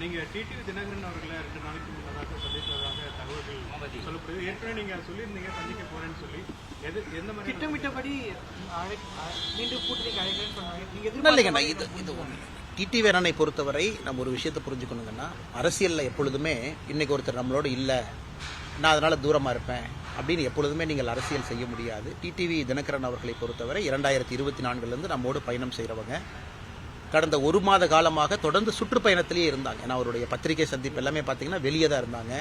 நீங்க டிடிவி தினகரன் அவர்களை 2 நாளைக்கு முன்னதாக சந்தித்ததாக தகவல்கள் சொல்லப்படுது. ஏற்கனவே நீங்க சொல்லியிருந்தீங்க சந்திக்க போறேன்னு சொல்லி. எந்த மாதிரி திட்டமிட்டபடி மீண்டும் கூட்டணிக்கு அழைக்கிறேன்னு சொன்னாங்க. இல்லைங்கண்ணா, இது டிடிவி அண்ணனை பொறுத்தவரை நம்ம ஒரு விஷயத்தை புரிஞ்சுக்கணுங்கன்னா, அரசியலில் எப்பொழுதுமே இன்னைக்கு ஒருத்தர் நம்மளோட இல்லை, நான் அதனால தூரமாக இருப்பேன் அப்படின்னு எப்பொழுதுமே நீங்கள் அரசியல் செய்ய முடியாது. டிடிவி தினகரன் அவர்களை பொறுத்தவரை 2024 நம்மோடு பயணம் செய்கிறவங்க. கடந்த 1 மாத காலமாக தொடர்ந்து சுற்றுப்பயணத்திலேயே இருந்தாங்க. ஏன்னா அவருடைய பத்திரிகை சந்திப்பு எல்லாமே பார்த்தீங்கன்னா வெளியே தான் இருந்தாங்க.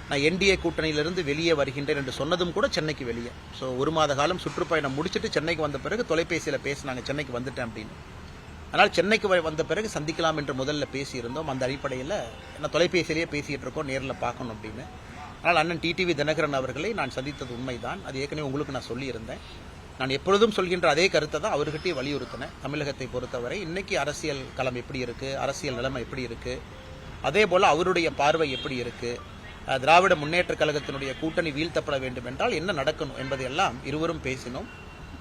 நான் என்டிஏ கூட்டணியிலிருந்து வெளியே வருகின்றேன் என்று சொன்னதும் கூட சென்னைக்கு வெளியே. ஸோ 1 மாத காலம் சுற்றுப்பயணம் முடிச்சுட்டு சென்னைக்கு வந்த பிறகு தொலைபேசியில் பேசினாங்க, சென்னைக்கு வந்துட்டேன் அப்படின்னு. அதனால் சென்னைக்கு வந்த பிறகு சந்திக்கலாம் என்று முதல்ல பேசியிருந்தோம். அந்த அடிப்படையில் நான் தொலைபேசியிலேயே பேசிகிட்டு இருக்கோம், நேரில் பார்க்கணும் அப்படின்னு. ஆனால் அண்ணன் டிடிவி தினகரன் அவர்களை நான் சந்தித்தது உண்மைதான். அது ஏற்கனவே உங்களுக்கு நான் சொல்லியிருந்தேன். நான் எப்பொழுதும் சொல்கின்ற அதே கருத்தை தான் அவர்கிட்டயே வலியுறுத்தினேன். தமிழகத்தை பொறுத்தவரை இன்னைக்கு அரசியல் களம் எப்படி இருக்குது, அரசியல் நிலைமை எப்படி இருக்குது, அதே போல் அவருடைய பார்வை எப்படி இருக்குது, திராவிட முன்னேற்ற கழகத்தினுடைய கூட்டணி வீழ்த்தப்பட வேண்டும் என்றால் என்ன நடக்கணும் என்பதையெல்லாம் இருவரும் பேசினோம்.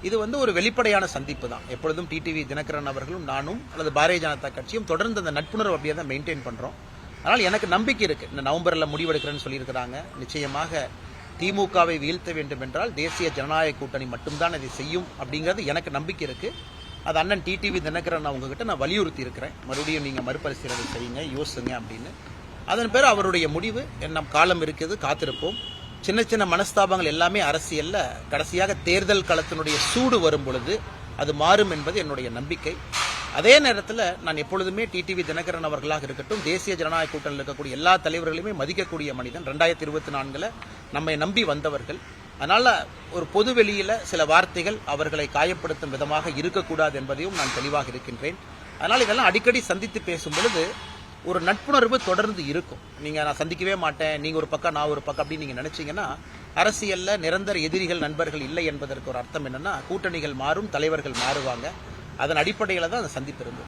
இது ஒரு வெளிப்படையான சந்திப்பு தான். எப்பொழுதும் டிடிவி தினகரன் அவர்களும் நானும் அல்லது பாரதிய ஜனதா கட்சியும் தொடர்ந்து அந்த நட்புணர்வு அப்படியே தான் மெயின்டைன் பண்ணுறோம். அதனால் எனக்கு நம்பிக்கை இருக்குது. இந்த நவம்பரில் முடிவெடுக்கிறேன்னு சொல்லியிருக்கிறாங்க. நிச்சயமாக திமுகவை வீழ்த்த வேண்டும் என்றால் தேசிய ஜனநாயக கூட்டணி மட்டும்தான் இதை செய்யும் அப்படிங்கிறது எனக்கு நம்பிக்கை இருக்குது. அது அண்ணன் டிடிவி தினகரன் அவங்ககிட்ட நான் வலியுறுத்தி இருக்கிறேன். மறுபடியும் நீங்கள் மறுபரிசீலனை செய்யுங்க, யோசிங்க அப்படின்னு. அதன் பேர் அவருடைய முடிவு. நம் காலம் இருக்குது, காத்திருப்போம். சின்ன சின்ன மனஸ்தாபங்கள் எல்லாமே அரசியல்ல கடைசியாக தேர்தல் களத்தினுடைய சூடு வரும் பொழுது அது மாறும் என்பது என்னுடைய நம்பிக்கை. அதே நேரத்தில் நான் எப்பொழுதுமே டிடிவி தினகரன் அவர்களாக இருக்கட்டும், தேசிய ஜனநாயக கூட்டணியில் இருக்கக்கூடிய எல்லா தலைவர்களையுமே மதிக்கக்கூடிய மனிதன். 2024 நம்மை நம்பி வந்தவர்கள். அதனால ஒரு பொது வெளியில சில வார்த்தைகள் அவர்களை காயப்படுத்தும் விதமாக இருக்கக்கூடாது என்பதையும் நான் தெளிவாக இருக்கின்றேன். அதனால் இதெல்லாம் அடிக்கடி சந்தித்து பேசும் பொழுது ஒரு நட்புணர்வு தொடர்ந்து இருக்கும். நீங்க நான் சந்திக்கவே மாட்டேன், நீங்க ஒரு பக்கம் நான் ஒரு பக்கம் அப்படின்னு நீங்க நினைச்சீங்கன்னா அரசியல்ல நிரந்தர எதிரிகள் நண்பர்கள் இல்லை என்பதற்கு ஒரு அர்த்தம் என்னன்னா, கூட்டணிகள் மாறும், தலைவர்கள் மாறுவாங்க. அதன் அடிப்படையில் தான் அந்த சந்திப்பு இருந்தது.